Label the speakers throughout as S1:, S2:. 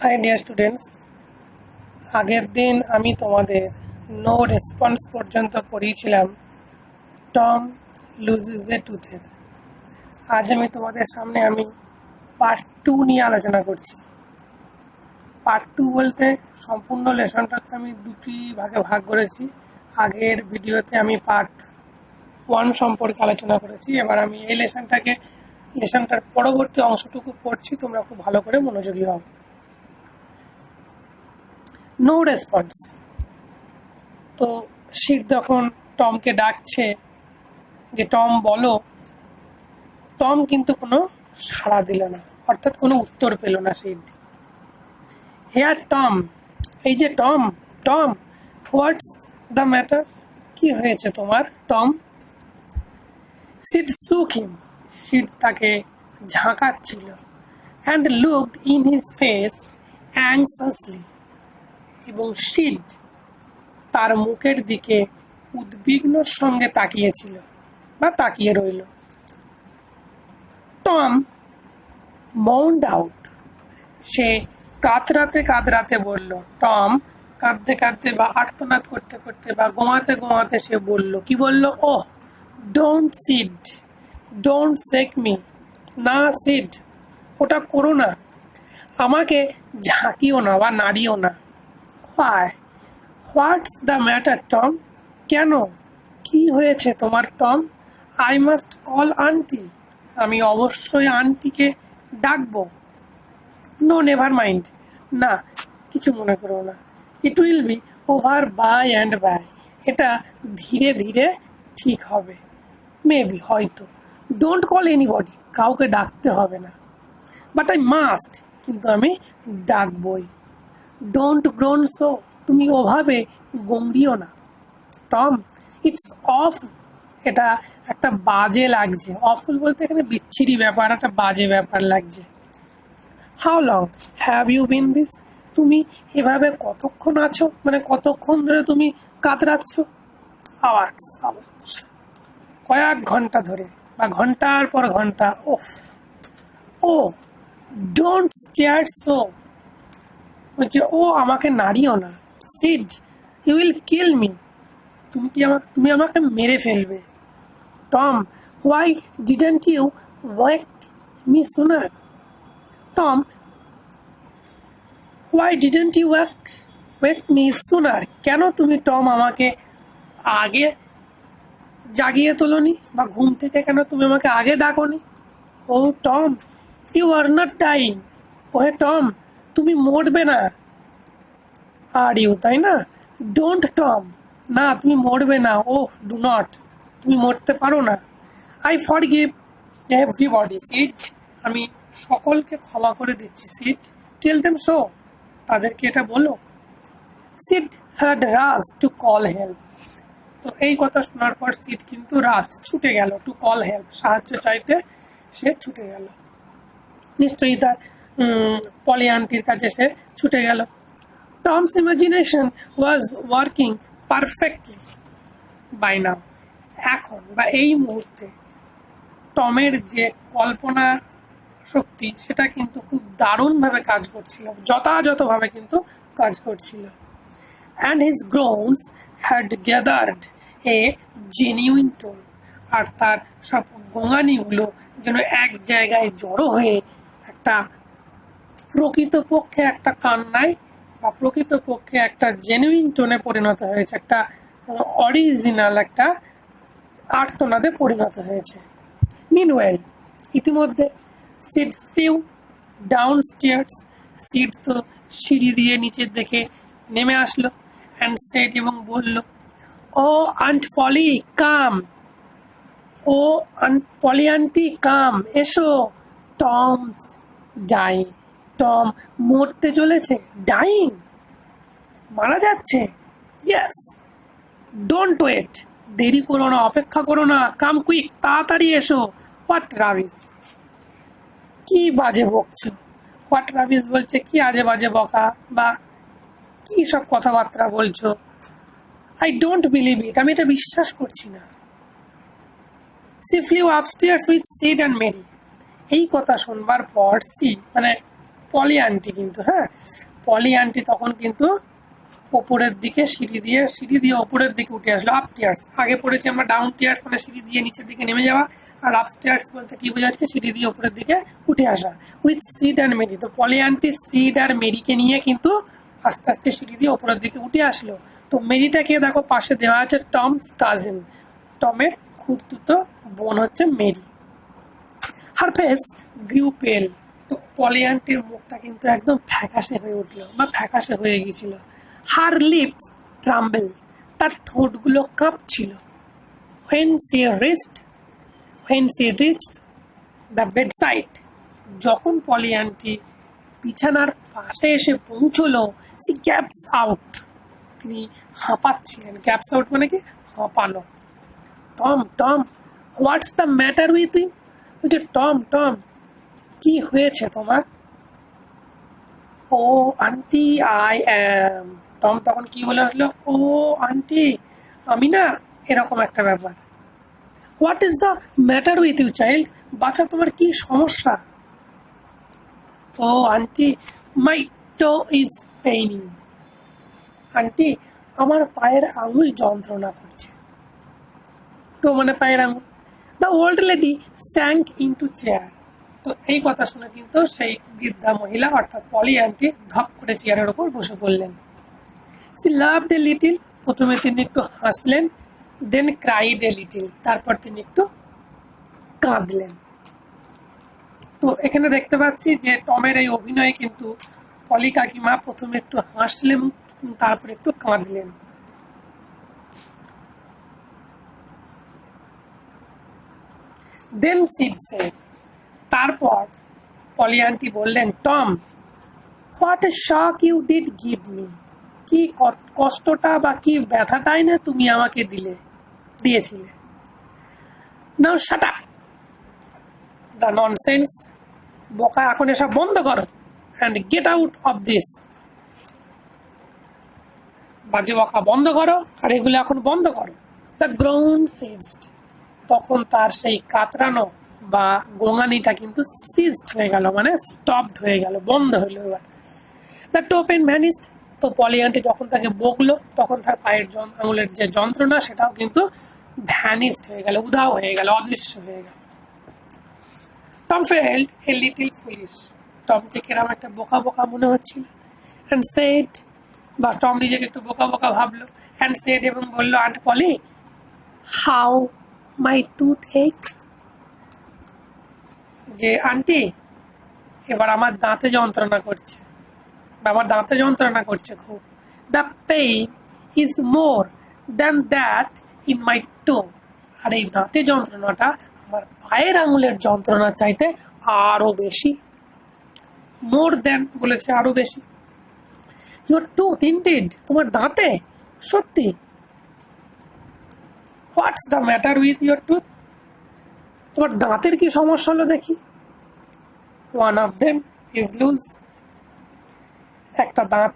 S1: High dear students, আগের দিন আমি তোমাদের নো রেসপন্স পর্যন্ত পড়িয়েছিলাম টম লুজেস এ টুথের। আজ আমি তোমাদের সামনে পার্ট 2 নিয়ে আলোচনা করছি। পার্ট 2 বলতে সম্পূর্ণ লেসনটাকে আমি দুটি ভাগে ভাগ করেছি। আগের ভিডিওতে আমি পার্ট 1 সম্পর্কে আলোচনা করেছি। এবার আমি এই লেসনটার পরবর্তী অংশটুকু পড়ছি, তোমরা খুব ভালো করে মনোযোগী হও। No response. তো সিড যখন টমকে ডাকছে যে টম বলো, টম কিন্তু কোনো সাড়া দিল না, অর্থাৎ কোনো উত্তর পেল না সিড। হেয়ার টম, এই যে Tom, Tom what's the matter, কি হয়েছে তোমার Tom? Sid shook him, Sid তাকে ঝাঁকাচ্ছিল। And looked in his face anxiously, এবং সিড তার মুখের দিকে উদ্বিগ্নর সঙ্গে তাকিয়েছিল বা তাকিয়ে রইল। টম মাউন্ড আউট, সে কাতরাতে কাতরাতে বলল। টম কাঁদতে কাঁদতে বা আর্তনাদ করতে করতে বা গোমাতে গোমাতে সে বলল, কি বলল? Oh don't Sid, don't shake me, না সিড ওটা করো না, আমাকে ঝাঁকিও না বা নাড়িও না। হোয়াটস দ্য ম্যাটার টম, কেন, কি হয়েছে তোমার Tom? I must call aunty, আমি অবশ্যই আন্টিকে ডাকবো। নো নেভার মাইন্ড, না কিছু মনে করো না। It will be over by and by, এটা ধীরে ধীরে ঠিক হবে। মেবি, হয়তো। ডোন্ট কল এনিবডি, কাউকে ডাকতে হবে না। বাট আই মাস্ট, কিন্তু আমি ডাকবই। ডোন্ট গ্রোন সো, তুমি ওভাবে গম্ভীর না। টম ইটস অফ, এটা একটা বাজে লাগছে। অফুল বলতে এখানে বিচ্ছিরি ব্যাপার, একটা বাজে ব্যাপার লাগছে। How long have you been this, তুমি এভাবে কতক্ষণ আছো, মানে কতক্ষণ ধরে তুমি কাতরাচ্ছ? আওয়ার্স, কয়েক ঘন্টা ধরে বা ঘন্টার পর ঘন্টা। ওফ, ও ডোন্ট স্টেয়ার সো, বলছে ও আমাকে নাড়িও না। Sid you will kill me, তুমি আমাকে মেরে ফেলবে। Tom why didn't you wake me sooner, Tom why didn't you wake me sooner, কেন তুমি টম আমাকে আগে জাগিয়ে তোলনি বা ঘুম থেকে কেন তুমি আমাকে আগে ডাকোনি? Oh Tom you are not dying, ওহে টম তুমি মরবে না। আর ইউ, তাই না? ডোন্ট টম, না তুমি মরবে না। ওহ ডু নট, তুমি মরতে পারো না। আই ফরগিভ এভরিবডি সিড, আমি সকলকে ক্ষমা করে দিচ্ছি সিড। টেল দেম সো, তাদেরকে এটা বলো। Seed had rush to call help, তো এই কথা শোনার পর সিড কিন্তু রাস্ট, ছুটে গেল, টু কল হেল্প, সাহায্য চাইতে সে ছুটে গেল। নিশ্চয়ই তার পলি আন্টির কাছে সে ছুটে গেল। Tom's imagination was working perfectly by now, এখন বা এই মুহূর্তে টমের যে কল্পনা শক্তি সেটা কিন্তু খুব দারুণভাবে কাজ করছিল, যথাযথভাবে কিন্তু কাজ করছিল। And his groans had gathered a genuine tone, আর তার সব গোঙানিগুলো যেন এক জায়গায় জড়ো হয়ে একটা প্রকৃতপক্ষে একটা কান্নায় বা প্রকৃতপক্ষে একটা জেনুইন টোনে পরিণত হয়েছে, একটা অরিজিনাল একটা আর্তনাদে পরিণত হয়েছে। মিনওয়েল, ইতিমধ্যে seed few down stairs, seed তো সিঁড়ি দিয়ে নিচের দিকে নেমে আসলো। অ্যান্ড সেড, এবং বলল, ও আন্ট পলি কাম, ও পলি আন্টি কাম, এসো, টমস ডাইং, টম মরতে চলেছে। ডাইং, মারা যাচ্ছে। ইয়েস, ডোন্ট ওয়েট, দেরি করো না, অপেক্ষা করো না, কাম কুইক, তাড়াতাড়ি এসো। হোয়াট রাবিশ, কি বাজে বকছো? হোয়াট রাবিশ বলছে কি আজে বাজে বকা বা কি সব কথাবার্তা বলছো? আই ডোন্ট বিলিভ ইট, আমি এটা বিশ্বাস করছি না। She flew upstairs with Sid and Mary, এই কথা শুনবার পর সি মানে পলি আন্টি কিন্তু, হ্যাঁ, পলি আন্টি তখন কিন্তু ওপরের দিকে সিঁড়ি দিয়ে ওপরের দিকে উঠে আসলো। আপ স্টেয়ার্স, আগে পড়েছি আমরা ডাউন স্টেয়ার্স মানে সিঁড়ি দিয়ে নিচের দিকে নেমে যাওয়া, আর আপ স্টেয়ার্স বলতে কি বোঝাচ্ছে, সিঁড়ি দিয়ে ওপরের দিকে উঠে আসা। উইথ সিড অ্যান্ড মেরি, তো পলি আন্টি সিড আর মেরিকে নিয়ে কিন্তু আস্তে আস্তে সিঁড়ি দিয়ে ওপরের দিকে উঠে আসলো। তো মেরিটাকে দেখো পাশে দেওয়া আছে টমস কাজিন, টমের খুঁড়তুতো বোন হচ্ছে মেরি। হার ফেস গ্রিউ পেল, তো পলি আন্টির মুখটা কিন্তু একদম ফ্যাকাশে হয়ে উঠলো বা ফ্যাকাশে হয়ে গিয়েছিল। হার লিপস ট্রাম্বল, তার ঠোঁটগুলো কাঁপছিল। when she reached the bedside, যখন পলি আন্টি বিছানার পাশে এসে পৌঁছলো, she gasped out, তিনি হাঁপাচ্ছিলেন। গ্যাপস আউট মানে কি, হাঁপানো। Tom what's the matter with you, বলছে টম কি হয়েছে তোমার? Oh auntie I am, Tom তখন কি বলে আসলো, ও আন্টি আমি না, এরকম একটা ব্যাপার। What is the matter with you child, বাচ্চা তোমার কি সমস্যা? Oh auntie my toe is paining, auntie আমার পায়ের আঙুল যন্ত্রণা করছে। টো মানে পায়ের আঙুল। The old lady sank into chair, তো এই কথা শুনে কিন্তু সেই বৃদ্ধা মহিলা অর্থাৎ পলি আন্টি ধপ করে চেয়ারের ওপর বসে পড়লেন। সি লাভড এ লিটিল, প্রথমে তিনি একটু হাসলেন, দেন ক্রাইড এ লিটিল, তারপর তিনি একটু কাঁদলেন। তো এখানে দেখতে পাচ্ছি যে টমের এই অভিনয়ে কিন্তু পলি কাকিমা প্রথমে একটু হাসলেন, তারপর একটু কাঁদলেন। দেন সিড সেড, তারপর পলি আন্টি বললেন, Tom what a shock you did give me, কি কষ্টটা বা কি ব্যথাটাই না তুমি আমাকে দিয়েছিলে। Now shut up the nonsense, বোকা এখন এসব বন্ধ করো, and get out of this, বাজে বকা বন্ধ করো আর এগুলো এখন বন্ধ করো। দ্য গ্রাউন্ড সিজড, তখন তার সেই কাতরানো বা গোঙানিটা কিন্তু সিজড হয়ে গেল, মানে স্টপড হয়ে গেল, বন্ধ হলো এবার। দ্য টোপেন ভ্যানিস্ট, তো পলি আন্টি যখন তাকে বকলো তখন তার পায়ের আঙুলের যে যন্ত্রণা সেটাও কিন্তু ভ্যানিস্ট হয়ে গেল, উধাও হয়ে গেল, অদৃশ্য হয়ে গেল। Tom felt a little foolish, টমকে কিরকম একটা বোকা বোকা মনে হচ্ছিল। অ্যান্ড সেড, বা টম নিজেকে একটু বোকা বোকা ভাবলো। অ্যান্ড সেড, এবং বললো, aunt Polly how my tooth aches, যে আন্টি এবার আমার দাঁতে যন্ত্রণা করছে, বা আমার দাঁতে যন্ত্রণা করছে খুব। The pain is more than that in my toe, আর এই দাঁতে যন্ত্রণাটা আমার পায়ের আঙুলের যন্ত্রণার চাইতে আরো বেশি। মোর দ্যান বলেছে, আরো বেশি। ইউর টুথ ইনডিড, তোমার দাঁতে, সত্যি। What's the matter with your tooth, তোমার দাঁতের কি সমস্যা হলো দেখি। One of them is loose, একটা দাঁত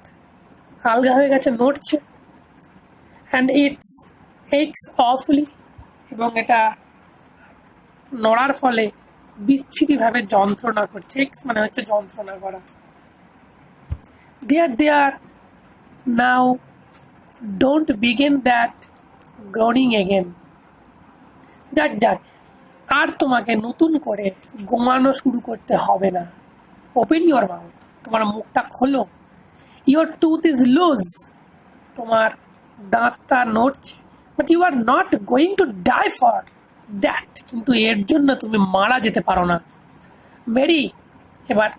S1: আলগা হয়ে গেছে, নড়ছে। অ্যান্ড ইটস এইকস অফলি, এবং এটা নড়ার ফলে বিচ্ছিরিভাবে যন্ত্রণা করছে। এক্স মানে হচ্ছে যন্ত্রণা করা। There now don't begin that groaning again, যাক আর তোমাকে নতুন করে গোমানো শুরু করতে হবে না। ওপেন ইউর মাউথ, তোমার মুখটা খোলো। ইউর টুথ ইজ লুজ, তোমার দাঁতটা নড়ছে। But you are not going to die for that, কিন্তু এর জন্য তুমি মারা যেতে পারো না। মেরি, এবার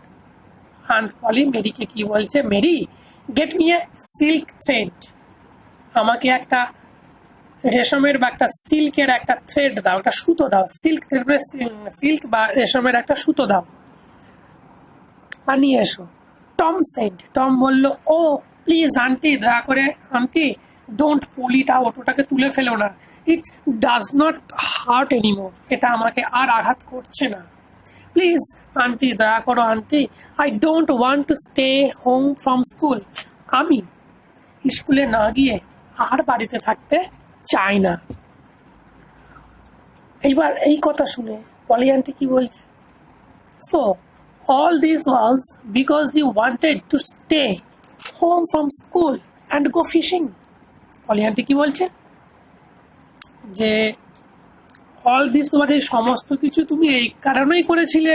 S1: আন্ট পলি মেরিকে কি বলছে, Mary get me a silk thread, আমাকে একটা রেশমের বা একটা সিল্কের একটা থ্রেড দাও, একটা সুতো দাও। সিল্ক থ্রেড সিল্ক বা রেশমের একটা সুতো দাও, আর নিয়ে এসো। টম সেড, টম বললো, ও প্লিজ আন্টি, দয়া করে aunty, don't pool it out, ওটাকে তুলে ফেলো না। It does not heart anymore, এটা আমাকে আর আঘাত করছে না। প্লিজ আন্টি, দয়া করো aunty. I don't want to stay home from school, আমি স্কুলে না গিয়ে আর বাড়িতে থাকতে চাই না। এইবার এই কথা শুনে পলি আন্টি কি বলছে, so all this was because you wanted to stay home from school and go fishing. Polly aunty কি বলছে যে অল দিস মানে সমস্ত কিছু তুমি এই কারণেই করেছিলে,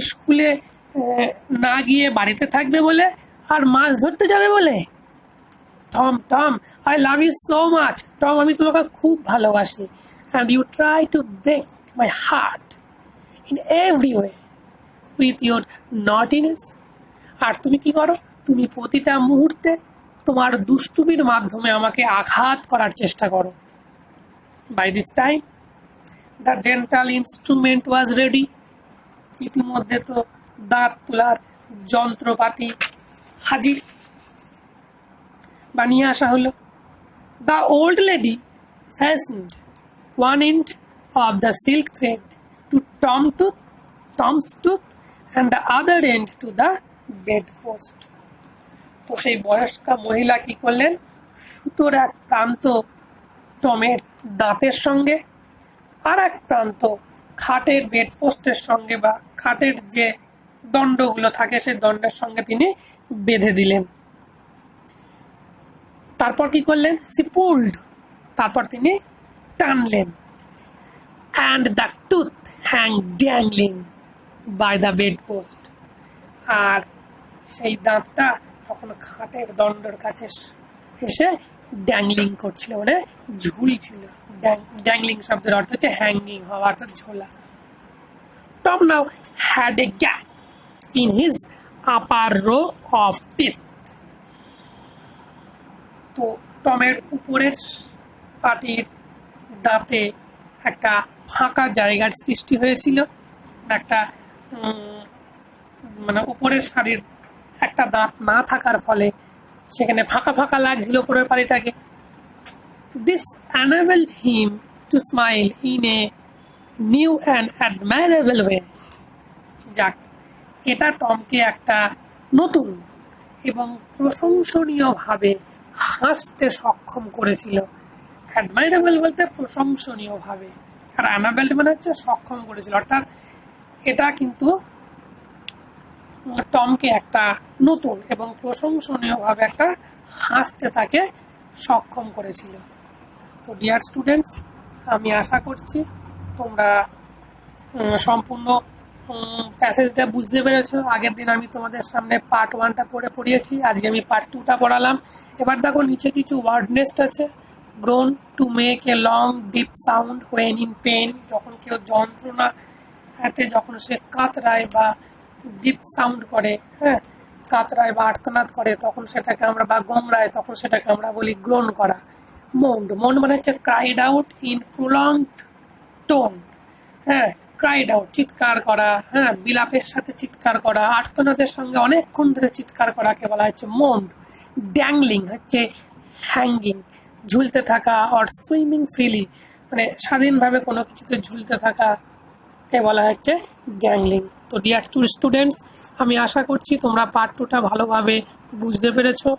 S1: স্কুলে না গিয়ে বাড়িতে থাকবে বলে আর মাছ ধরতে যাবে বলে। Tom Tom I love you so much, Tom আমি তোমাকে খুব ভালোবাসি। And you try to break my heart in every way with your naughtiness. আর তুমি কি করো, তুমি প্রতিটা মুহূর্তে তোমার দুষ্টুমির মাধ্যমে আমাকে আঘাত করার চেষ্টা করো। By this time the dental instrument was ready. ইতিমধ্যে তো দাঁত তোলার যন্ত্রপাতি হাজির বানিয়ে আসা হলো। The old lady fashioned one end of the silk thread to Tom's tooth and the other end to the bed post. তো সেই বয়স্কা মহিলা কি করলেন, সুতোর এক প্রান্ত টমের দাঁতের সঙ্গে আর এক প্রান্ত খাটের বেড পোস্টের সঙ্গে বা খাটের যে দণ্ডগুলো থাকে সেই দণ্ডের সঙ্গে তিনি বেঁধে দিলেন। তারপর কি করলেন, সি পুলড, তারপর তিনি টানলেন। And the tooth hang dangling by the bed post. আর সেই দাঁতটা তখন খাটের দণ্ডের কাছে এসে ড্যাংলিং করছিল, মানে ঝুলছিল। ড্যাংলিং শব্দের অর্থ হচ্ছে হ্যাঙ্গিং হওয়া, অর্থাৎ ঝোলা। Tom now had a gap in his upper row of teeth. তো টমের উপরের পাটির দাঁতে একটা ফাঁকা জায়গার সৃষ্টি হয়েছিল, একটা মানে উপরের সারির একটা দাঁত না থাকার ফলে সেখানে ফাঁকা ফাঁকা লাগছিল উপরের পাটিটাকে। This enabled him to smile in a new and admirable way. যাক, এটা টমকে একটা নতুন এবং প্রশংসনীয়ভাবে হাসতে সক্ষম করেছিল। অ্যাডমাইরেবল বলতে প্রশংসনীয়ভাবে, আর অ্যানাবেল মানে হচ্ছে সক্ষম করেছিল, অর্থাৎ এটা কিন্তু টমকে একটা নতুন এবং প্রশংসনীয়ভাবে একটা হাসতে তাকে সক্ষম করেছিল। তো ডিয়ার স্টুডেন্টস, আমি আশা করছি তোমরা সম্পূর্ণ প্যাসেজটা বুঝতে পেরেছো। আগের দিন আমি তোমাদের সামনে পার্ট 1টা পড়িয়েছি, আজকে আমি পার্ট 2টা পড়ালাম। এবার দেখো নিচে কিছু ওয়ার্ড নেস্ট আছে। Groan, to make a long deep sound when in pain, যখন কেউ যন্ত্রণা হাতে যখন সে কাতরায় বা ডিপ সাউন্ড করে, হ্যাঁ কাতরায় বা আর্তনাদ করে তখন সেটাকে আমরা, বা গোমরায় তখন সেটাকে আমরা বলি গ্রোন করা। মোন্ড, মোন্ড মানে হচ্ছে cried out in prolonged tone, হ্যাঁ ক্রাইড আউট চিৎকার করা, হ্যাঁ বিলাপের সাথে চিৎকার করা, আর্তনাদের সঙ্গে অনেকক্ষণ ধরে চিৎকার করাকে বলা হচ্ছে মোন্ড। ড্যাংলিং হচ্ছে হ্যাঙ্গিং, ঝুলতে থাকা, অর সুইমিং ফ্রিলি মানে স্বাধীনভাবে কোনো কিছুতে ঝুলতে থাকা কে বলা হচ্ছে ড্যাংলিং। তো ডিয়ার স্টুডেন্টস, আমি আশা করছি তোমরা পার্ট 2টা ভালোভাবে বুঝতে পেরেছো।